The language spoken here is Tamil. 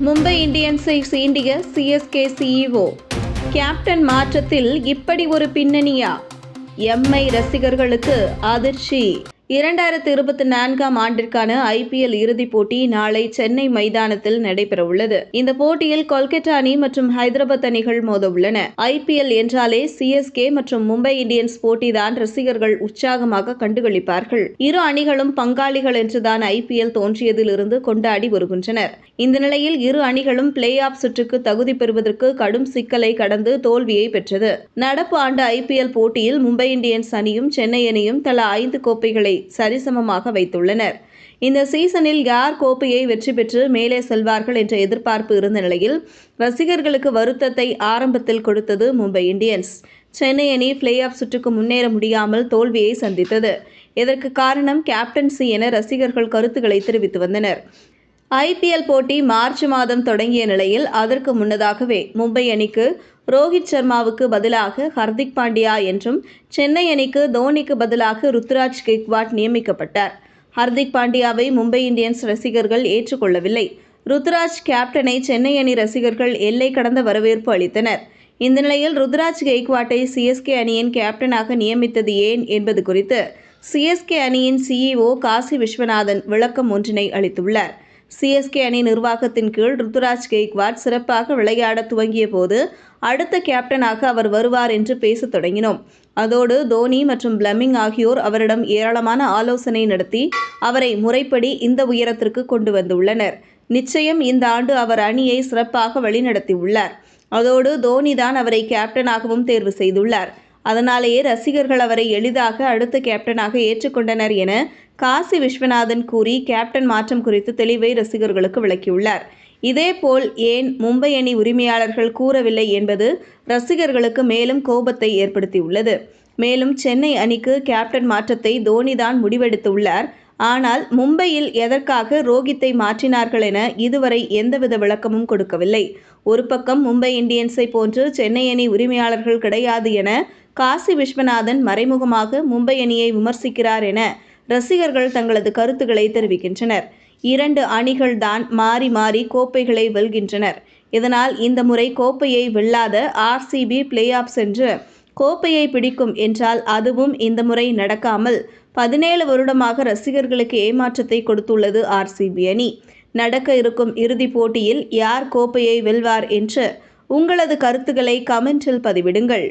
மும்பை இந்தியன்ஸை சீண்டிய சிஎஸ்கே சிஇஓ கேப்டன் மாற்றத்தில் இப்படி ஒரு பின்னணியா? எம்ஐ ரசிகர்களுக்கு அதிர்ச்சி. 2024ஆம் ஆண்டிற்கான ஐபிஎல் இறுதிப் போட்டி நாளை சென்னை மைதானத்தில் நடைபெறவுள்ளது. இந்த போட்டியில் கொல்கத்தா அணி மற்றும் ஹைதராபாத் அணிகள் மோதவுள்ளன. ஐபிஎல் என்றாலே சிஎஸ்கே மற்றும் மும்பை இந்தியன்ஸ் போட்டிதான் ரசிகர்கள் உற்சாகமாக கண்டுகளிப்பார்கள். இரு அணிகளும் பங்காளிகள் என்றுதான் ஐபிஎல் தோன்றியதிலிருந்து கொண்டாடி வருகின்றனர். இந்த நிலையில் இரு அணிகளும் பிளே ஆஃப் சுற்றுக்கு தகுதி பெறுவதற்கு கடும் சிக்கலை கடந்து தோல்வியை பெற்றது. நடப்பு ஆண்டு ஐபிஎல் போட்டியில் மும்பை இந்தியன்ஸ் அணியும் சென்னை அணியும் தலா 5 கோப்பைகளை சரிசமமாக வைத்துள்ளனர். இந்த சீசனில் யார் கோப்பையை வெற்றி பெற்று மேலே செல்வார்கள் என்ற எதிர்பார்ப்பு இருந்த நிலையில் ரசிகர்களுக்கு வருத்தத்தை ஆரம்பத்தில் கொடுத்தது மும்பை இந்தியன்ஸ். சென்னை அணி பிளே ஆஃப் சுற்றுக்கு முன்னேற முடியாமல் தோல்வியை சந்தித்தது. இதற்கு காரணம் கேப்டன்சி என ரசிகர்கள் கருத்துக்களை தெரிவித்து வந்தனர். ஐபிஎல் போட்டி மார்ச் மாதம் தொடங்கிய நிலையில் அதற்கு முன்னதாகவே மும்பை அணிக்கு ரோஹித் சர்மாவுக்கு பதிலாக ஹர்திக் பாண்டியா என்றும் சென்னை அணிக்கு தோனிக்கு பதிலாக ருத்துராஜ் கெய்க்வாட் நியமிக்கப்பட்டார். ஹர்திக் பாண்டியாவை மும்பை இந்தியன்ஸ் ரசிகர்கள் ஏற்றுக்கொள்ளவில்லை. ருத்துராஜ் கேப்டனை சென்னை அணி ரசிகர்கள் எல்லை கடந்த வரவேற்பு அளித்தனர். இந்த நிலையில் ருத்துராஜ் கெய்க்வாட்டை சிஎஸ்கே அணியின் கேப்டனாக நியமித்தது ஏன் என்பது குறித்து சிஎஸ்கே அணியின் சிஇஓ காசி விஸ்வநாதன் விளக்கம் ஒன்றினை அளித்துள்ளார். சிஎஸ்கே அணி நிர்வாகத்தின் கீழ் ருத்துராஜ் கெய்க்வாட் சிறப்பாக விளையாட துவங்கிய போது அடுத்த கேப்டனாக அவர் வருவார் என்று பேசத் தொடங்கினோம். அதோடு தோனி மற்றும் பிளமிங் ஆகியோர் அவரிடம் ஏராளமான ஆலோசனை நடத்தி அவரை முறைப்படி இந்த உயரத்திற்கு கொண்டு வந்துள்ளனர். நிச்சயம் இந்த ஆண்டு அவர் அணியை சிறப்பாக வழிநடத்தியுள்ளார். அதோடு தோனி தான் அவரை கேப்டனாகவும் தேர்வு செய்துள்ளார். அதனாலேயே ரசிகர்கள் அவரை எளிதாக அடுத்த கேப்டனாக ஏற்றுக்கொண்டனர் என காசி விஸ்வநாதன் கூறி கேப்டன் மாற்றம் குறித்து தெளிவை ரசிகர்களுக்கு விளக்கியுள்ளார். இதேபோல் ஏன் மும்பை அணி உரிமையாளர்கள் கூறவில்லை என்பது ரசிகர்களுக்கு மேலும் கோபத்தை ஏற்படுத்தியுள்ளது. மேலும் சென்னை அணிக்கு கேப்டன் மாற்றத்தை தோனி தான் முடிவெடுத்துள்ளார். ஆனால் மும்பையில் எதற்காக ரோஹித்தை மாற்றினார்கள் என இதுவரை எந்தவித விளக்கமும் கொடுக்கவில்லை. ஒரு பக்கம் மும்பை இந்தியன்ஸை போன்று சென்னை அணி உரிமையாளர்கள் கிடையாது என காசி விஸ்வநாதன் மறைமுகமாக மும்பை அணியை விமர்சிக்கிறார் என ரசிகர்கள் தங்களது கருத்துக்களை தெரிவிக்கின்றனர். 2 அணிகள் தான் மாறி மாறி கோப்பைகளை வெல்கின்றனர். இதனால் இந்த முறை கோப்பையை வெல்லாத ஆர்சிபி பிளே ஆஃப் சென்று கோப்பையை பிடிக்கும் என்றால் அதுவும் இந்த முறை நடக்காமல் 17 வருடமாக ரசிகர்களுக்கு ஏமாற்றத்தை கொடுத்துள்ளது ஆர்சிபி அணி. நடக்க இருக்கும் இறுதிப் போட்டியில் யார் கோப்பையை வெல்வார் என்று உங்களது கருத்துக்களை கமெண்டில் பதிவிடுங்கள்.